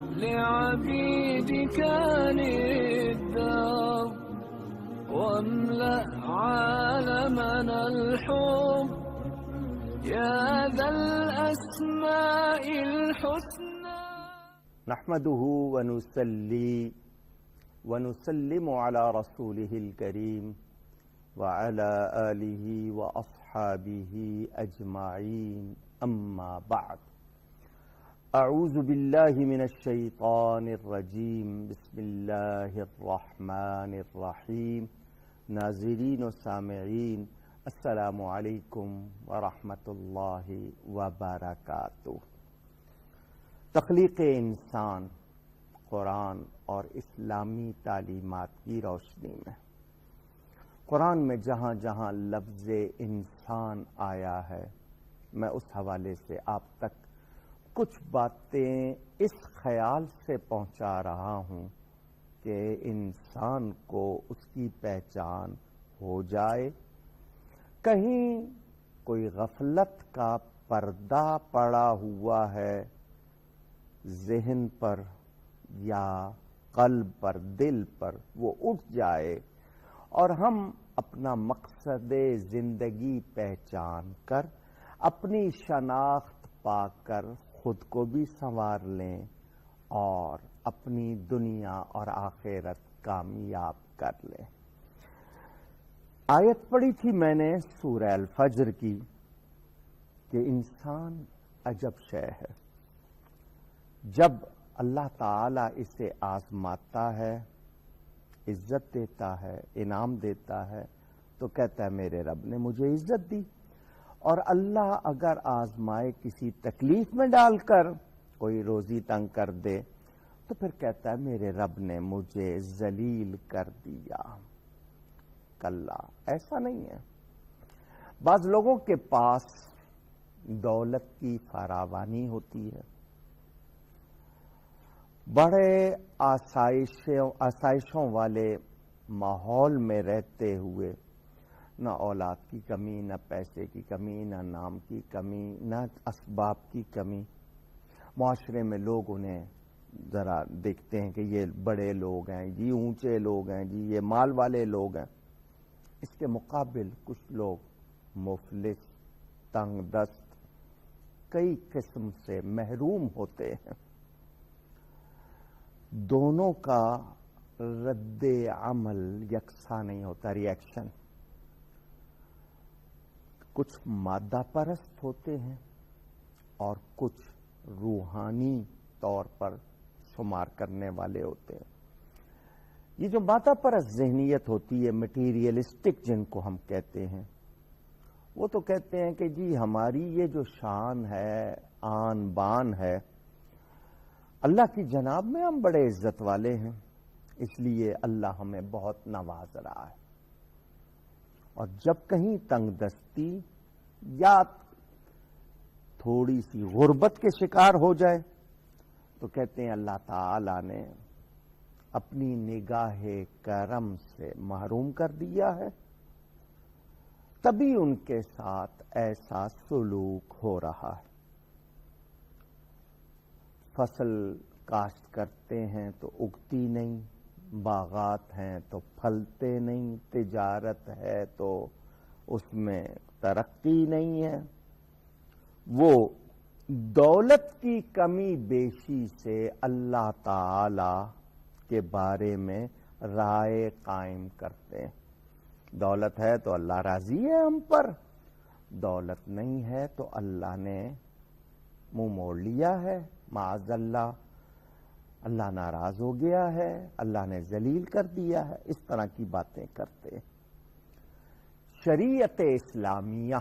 لعبيدك للدار واملأ عالمنا الحب يا ذا الأسماء الحسنى. نحمده ونصلي ونسلم على رسوله الكريم وعلى آله وأصحابه أجمعين، أما بعد. أعوذ بالله من الشيطان الرجيم، بسم الله الرحمن الرحيم. ناظرین و سامعین، السلام علیکم ورحمۃ اللہ وبرکاتہ۔ تخلیق انسان قرآن اور اسلامی تعلیمات کی روشنی میں، قرآن میں جہاں جہاں لفظ انسان آیا ہے، میں اس حوالے سے آپ تک کچھ باتیں اس خیال سے پہنچا رہا ہوں کہ انسان کو اس کی پہچان ہو جائے۔ کہیں کوئی غفلت کا پردہ پڑا ہوا ہے ذہن پر یا قلب پر، دل پر، وہ اٹھ جائے اور ہم اپنا مقصد زندگی پہچان کر، اپنی شناخت پا کر خود کو بھی سنوار لیں اور اپنی دنیا اور آخرت کامیاب کر لیں۔ آیت پڑھی تھی میں نے سورہ الفجر کی کہ انسان عجب شے ہے، جب اللہ تعالی اسے آزماتا ہے، عزت دیتا ہے، انعام دیتا ہے، تو کہتا ہے میرے رب نے مجھے عزت دی، اور اللہ اگر آزمائے کسی تکلیف میں ڈال کر، کوئی روزی تنگ کر دے، تو پھر کہتا ہے میرے رب نے مجھے ذلیل کر دیا۔ کلا، ایسا نہیں ہے۔ بعض لوگوں کے پاس دولت کی فراوانی ہوتی ہے، بڑے آسائشوں والے ماحول میں رہتے ہوئے، نہ اولاد کی کمی، نہ پیسے کی کمی، نہ نام کی کمی، نہ اسباب کی کمی۔ معاشرے میں لوگ انہیں ذرا دیکھتے ہیں کہ یہ بڑے لوگ ہیں جی، اونچے لوگ ہیں جی، یہ مال والے لوگ ہیں۔ اس کے مقابل کچھ لوگ مفلس، تنگ دست، کئی قسم سے محروم ہوتے ہیں۔ دونوں کا رد عمل یکساں نہیں ہوتا، ری ایکشن۔ کچھ مادہ پرست ہوتے ہیں اور کچھ روحانی طور پر شمار کرنے والے ہوتے ہیں۔ یہ جو مادہ پرست ذہنیت ہوتی ہے، مٹیریلسٹک جن کو ہم کہتے ہیں، وہ تو کہتے ہیں کہ جی ہماری یہ جو شان ہے، آن بان ہے، اللہ کی جناب میں ہم بڑے عزت والے ہیں، اس لیے اللہ ہمیں بہت نواز رہا ہے۔ اور جب کہیں تنگ دستی یا تھوڑی سی غربت کے شکار ہو جائے تو کہتے ہیں اللہ تعالی نے اپنی نگاہ کرم سے محروم کر دیا ہے، تبھی ان کے ساتھ ایسا سلوک ہو رہا ہے۔ فصل کاشت کرتے ہیں تو اگتی نہیں، باغات ہیں تو پھلتے نہیں، تجارت ہے تو اس میں ترقی نہیں ہے۔ وہ دولت کی کمی بیشی سے اللہ تعالی کے بارے میں رائے قائم کرتے ہیں۔ دولت ہے تو اللہ راضی ہے ہم پر، دولت نہیں ہے تو اللہ نے منہ موڑ لیا ہے، معاذ اللہ، اللہ ناراض ہو گیا ہے، اللہ نے ذلیل کر دیا ہے، اس طرح کی باتیں کرتے ہیں۔ شریعت اسلامیہ،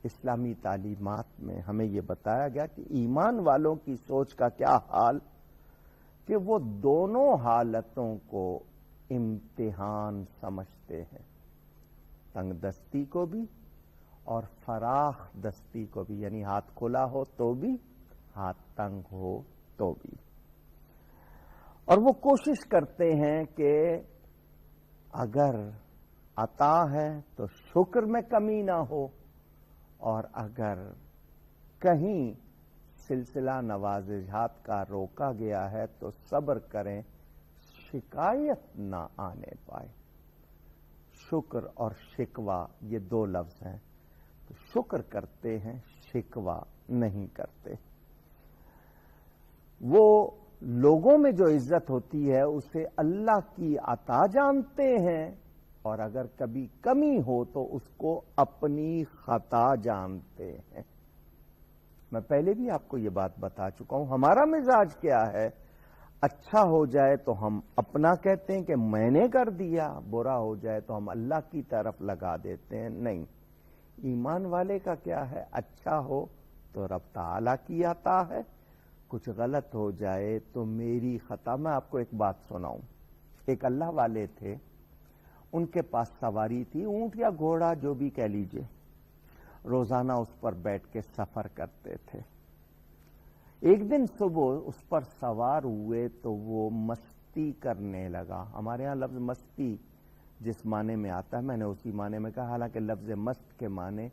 اسلامی تعلیمات میں ہمیں یہ بتایا گیا کہ ایمان والوں کی سوچ کا کیا حال، کہ وہ دونوں حالتوں کو امتحان سمجھتے ہیں، تنگ دستی کو بھی اور فراخ دستی کو بھی، یعنی ہاتھ کھلا ہو تو بھی، ہاتھ تنگ ہو تو بھی۔ اور وہ کوشش کرتے ہیں کہ اگر عطا ہے تو شکر میں کمی نہ ہو، اور اگر کہیں سلسلہ نوازشات کا روکا گیا ہے تو صبر کریں، شکایت نہ آنے پائے۔ شکر اور شکوہ یہ دو لفظ ہیں، تو شکر کرتے ہیں، شکوہ نہیں کرتے۔ وہ لوگوں میں جو عزت ہوتی ہے اسے اللہ کی عطا جانتے ہیں، اور اگر کبھی کمی ہو تو اس کو اپنی خطا جانتے ہیں۔ میں پہلے بھی آپ کو یہ بات بتا چکا ہوں، ہمارا مزاج کیا ہے؟ اچھا ہو جائے تو ہم اپنا کہتے ہیں کہ میں نے کر دیا، برا ہو جائے تو ہم اللہ کی طرف لگا دیتے ہیں۔ نہیں، ایمان والے کا کیا ہے؟ اچھا ہو تو رب تعالیٰ کی عطا ہے، کچھ غلط ہو جائے تو میری خطا۔ میں آپ کو ایک بات سناؤں، ایک اللہ والے تھے، ان کے پاس سواری تھی، اونٹ یا گھوڑا جو بھی کہہ لیجئے، روزانہ اس پر بیٹھ کے سفر کرتے تھے۔ ایک دن صبح اس پر سوار ہوئے تو وہ مستی کرنے لگا۔ ہمارے ہاں لفظ مستی جس معنی میں آتا ہے میں نے اسی معنی میں کہا، حالانکہ لفظ مست کے معنی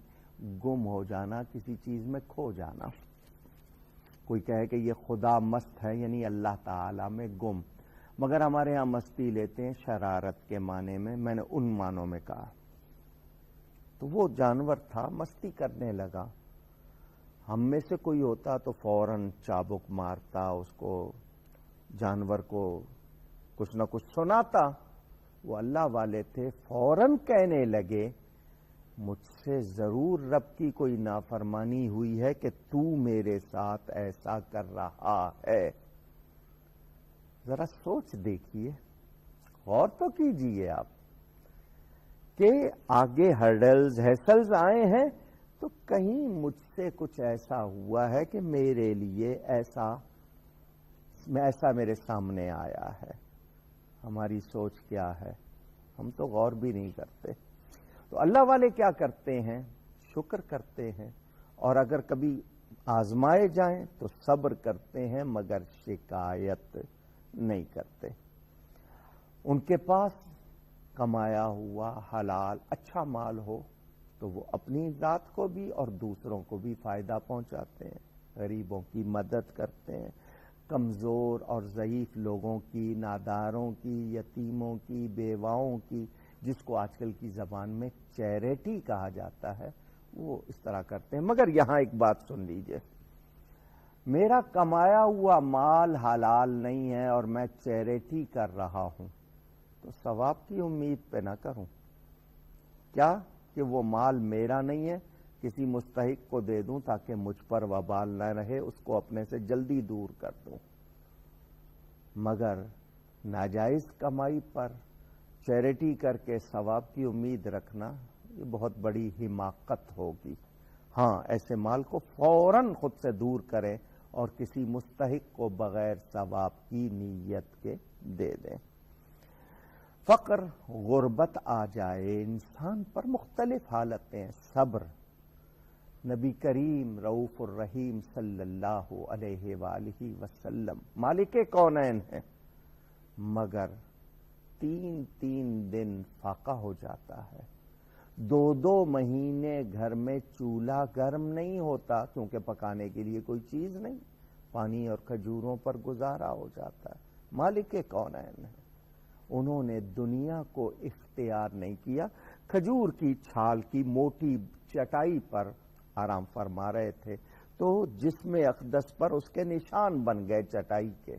گم ہو جانا، کسی چیز میں کھو جانا۔ کوئی کہے کہ یہ خدا مست ہے یعنی اللہ تعالی میں گم، مگر ہمارے ہاں مستی لیتے ہیں شرارت کے معنی میں نے ان معنوں میں کہا۔ تو وہ جانور تھا، مستی کرنے لگا۔ ہم میں سے کوئی ہوتا تو فوراً چابک مارتا، اس کو جانور کو کچھ نہ کچھ سناتا۔ وہ اللہ والے تھے، فوراً کہنے لگے مجھ سے ضرور رب کی کوئی نافرمانی ہوئی ہے کہ تو میرے ساتھ ایسا کر رہا ہے۔ ذرا سوچ دیکھیے، غور تو کیجئے آپ کہ آگے ہرڈلز ہیسلز آئے ہیں تو کہیں مجھ سے کچھ ایسا ہوا ہے کہ میرے لیے ایسا میرے سامنے آیا ہے۔ ہماری سوچ کیا ہے؟ ہم تو غور بھی نہیں کرتے۔ تو اللہ والے کیا کرتے ہیں؟ شکر کرتے ہیں، اور اگر کبھی آزمائے جائیں تو صبر کرتے ہیں، مگر شکایت نہیں کرتے۔ ان کے پاس کمایا ہوا حلال اچھا مال ہو تو وہ اپنی ذات کو بھی اور دوسروں کو بھی فائدہ پہنچاتے ہیں، غریبوں کی مدد کرتے ہیں، کمزور اور ضعیف لوگوں کی، ناداروں کی، یتیموں کی، بیواؤں کی، جس کو آج کل کی زبان میں چیریٹی کہا جاتا ہے، وہ اس طرح کرتے ہیں۔ مگر یہاں ایک بات سن لیجئے، میرا کمایا ہوا مال حلال نہیں ہے اور میں چیریٹی کر رہا ہوں تو ثواب کی امید پہ نہ کروں۔ کیا کہ وہ مال میرا نہیں ہے، کسی مستحق کو دے دوں تاکہ مجھ پر وبال نہ رہے، اس کو اپنے سے جلدی دور کر دوں۔ مگر ناجائز کمائی پر چیریٹی کر کے ثواب کی امید رکھنا یہ بہت بڑی حماقت ہوگی۔ ہاں، ایسے مال کو فوراً خود سے دور کریں اور کسی مستحق کو بغیر ثواب کی نیت کے دے دیں۔ فقر، غربت آ جائے انسان پر، مختلف حالتیں، صبر۔ نبی کریم رؤوف الرحیم صلی اللہ علیہ وآلہ وسلم مالک کونین ہیں، مگر 3 دن فاقہ ہو جاتا ہے، 2 مہینے گھر میں چولہا گرم نہیں ہوتا کیونکہ پکانے کے لیے کوئی چیز نہیں، پانی اور کھجوروں پر گزارا ہو جاتا ہے۔ مالک کونین ہیں، انہوں نے دنیا کو اختیار نہیں کیا، کھجور کی چھال کی موٹی چٹائی پر آرام فرما رہے تھے تو جسم اقدس پر اس کے نشان بن گئے چٹائی کے۔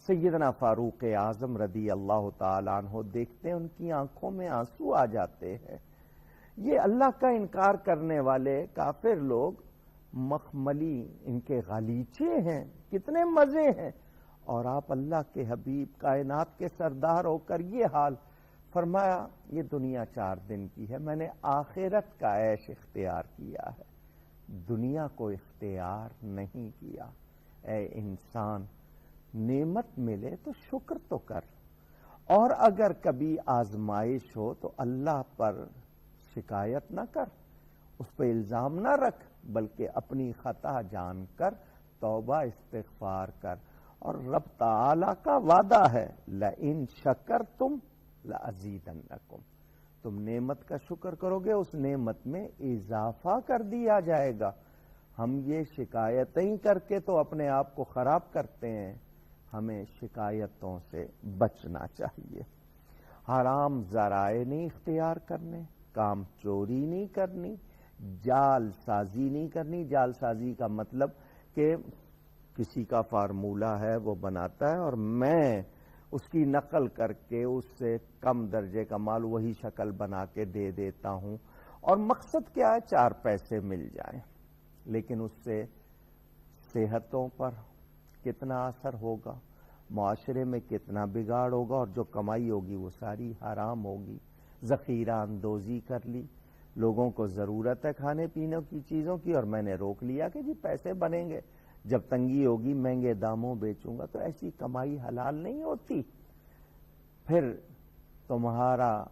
سیدنا فاروق اعظم رضی اللہ تعالیٰ عنہ دیکھتے ہیں ان کی آنکھوں میں آنسو آ جاتے ہیں۔ یہ اللہ کا انکار کرنے والے کافر لوگ مخملی ان کے غالیچے ہیں، کتنے مزے ہیں، اور آپ اللہ کے حبیب کائنات کے سردار ہو کر یہ حال۔ فرمایا یہ دنیا 4 دن کی ہے، میں نے آخرت کا عیش اختیار کیا ہے، دنیا کو اختیار نہیں کیا۔ اے انسان، نعمت ملے تو شکر تو کر، اور اگر کبھی آزمائش ہو تو اللہ پر شکایت نہ کر، اس پہ الزام نہ رکھ، بلکہ اپنی خطا جان کر توبہ استغفار کر، اور رب تعالی کا وعدہ ہے لئن شکرتم لازیدنکم، تم نعمت کا شکر کرو گے اس نعمت میں اضافہ کر دیا جائے گا۔ ہم یہ شکایتیں کر کے تو اپنے آپ کو خراب کرتے ہیں، ہمیں شکایتوں سے بچنا چاہیے۔ حرام ذرائع نہیں اختیار کرنے، کام چوری نہیں کرنی، جال سازی نہیں کرنی۔ جال سازی کا مطلب کہ کسی کا فارمولہ ہے وہ بناتا ہے اور میں اس کی نقل کر کے اس سے کم درجے کا مال وہی شکل بنا کے دے دیتا ہوں، اور مقصد کیا ہے؟ 4 پیسے مل جائیں، لیکن اس سے صحتوں پر کتنا اثر ہوگا، معاشرے میں کتنا بگاڑ ہوگا، اور جو کمائی ہوگی وہ ساری حرام ہوگی۔ ذخیرہ اندوزی کر لی، لوگوں کو ضرورت ہے کھانے پینے کی چیزوں کی، اور میں نے روک لیا کہ جی پیسے بنیں گے، جب تنگی ہوگی مہنگے داموں بیچوں گا، تو ایسی کمائی حلال نہیں ہوتی۔ پھر تمہارا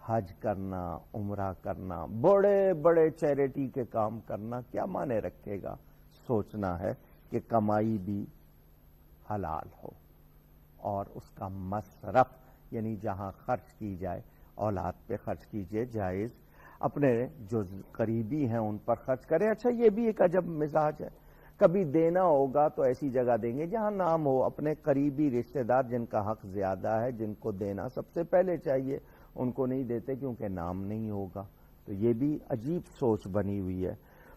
حج کرنا، عمرہ کرنا، بڑے بڑے چیریٹی کے کام کرنا کیا معنی رکھے گا؟ سوچنا ہے کہ کمائی بھی حلال ہو، اور اس کا مصرف یعنی جہاں خرچ کی جائے، اولاد پہ خرچ کیجئے جائز، اپنے جو قریبی ہیں ان پر خرچ کریں۔ اچھا یہ بھی ایک عجب مزاج ہے، کبھی دینا ہوگا تو ایسی جگہ دیں گے جہاں نام ہو، اپنے قریبی رشتہ دار جن کا حق زیادہ ہے، جن کو دینا سب سے پہلے چاہیے، ان کو نہیں دیتے کیونکہ نام نہیں ہوگا۔ تو یہ بھی عجیب سوچ بنی ہوئی ہے۔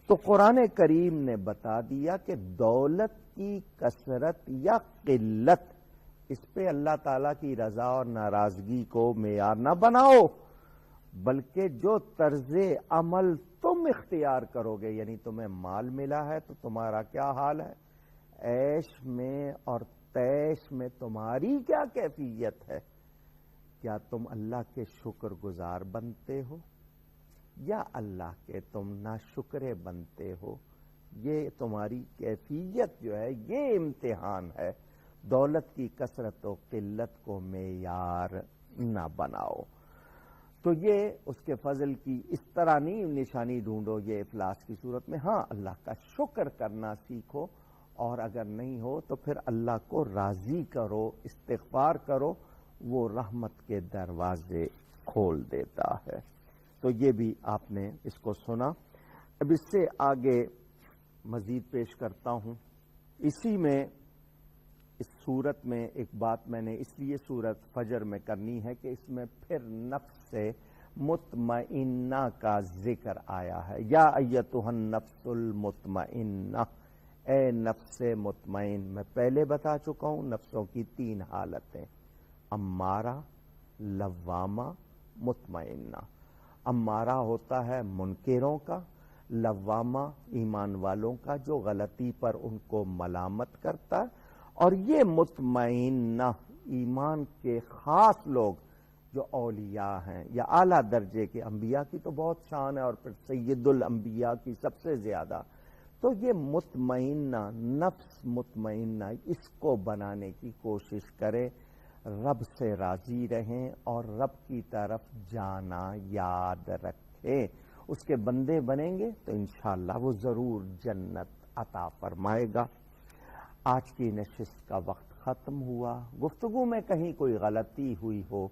تو قرآن کریم نے بتا دیا کہ دولت کی کثرت یا قلت، اس پہ اللہ تعالیٰ کی رضا اور ناراضگی کو معیار نہ بناؤ، بلکہ جو طرز عمل تم اختیار کرو گے، یعنی تمہیں مال ملا ہے تو تمہارا کیا حال ہے، عیش میں اور تیش میں تمہاری کیا کیفیت ہے؟ کیا تم اللہ کے شکر گزار بنتے ہو یا اللہ کے تم ناشکرے بنتے ہو؟ یہ تمہاری کیفیت جو ہے یہ امتحان ہے۔ دولت کی کثرت و قلت کو معیار نہ بناؤ۔ تو یہ اس کے فضل کی اس طرح نہیں نشانی ڈھونڈو یہ افلاس کی صورت میں، ہاں اللہ کا شکر کرنا سیکھو، اور اگر نہیں ہو تو پھر اللہ کو راضی کرو، استغفار کرو، وہ رحمت کے دروازے کھول دیتا ہے۔ تو یہ بھی آپ نے اس کو سنا۔ اب اس سے آگے مزید پیش کرتا ہوں۔ اسی میں اس صورت میں ایک بات میں نے اس لیے صورت فجر میں کرنی ہے کہ اس میں پھر نفس مطمئنہ کا ذکر آیا ہے۔ یا ایتھا النفس المطمئنہ، اے نفس مطمئن۔ میں پہلے بتا چکا ہوں نفسوں کی 3 حالتیں، امارہ، لوامہ، مطمئنہ۔ امارہ ہوتا ہے منکروں کا، لوامہ ایمان والوں کا جو غلطی پر ان کو ملامت کرتا ہے، اور یہ مطمئنہ ایمان کے خاص لوگ جو اولیاء ہیں یا اعلیٰ درجے کے انبیاء کی تو بہت شان ہے، اور پھر سید الانبیاء کی سب سے زیادہ۔ تو یہ مطمئنہ، نفس مطمئنہ، اس کو بنانے کی کوشش کرے، رب سے راضی رہیں اور رب کی طرف جانا یاد رکھیں۔ اس کے بندے بنیں گے تو انشاءاللہ وہ ضرور جنت عطا فرمائے گا۔ آج کی نشست کا وقت ختم ہوا۔ گفتگو میں کہیں کوئی غلطی ہوئی ہو،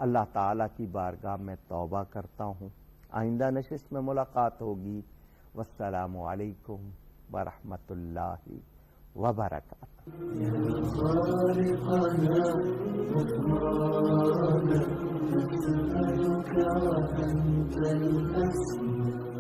اللہ تعالیٰ کی بارگاہ میں توبہ کرتا ہوں۔ آئندہ نشست میں ملاقات ہوگی۔ والسلام علیکم ورحمۃ اللہ وبرکاتہ۔ نسألك أنت الأسمى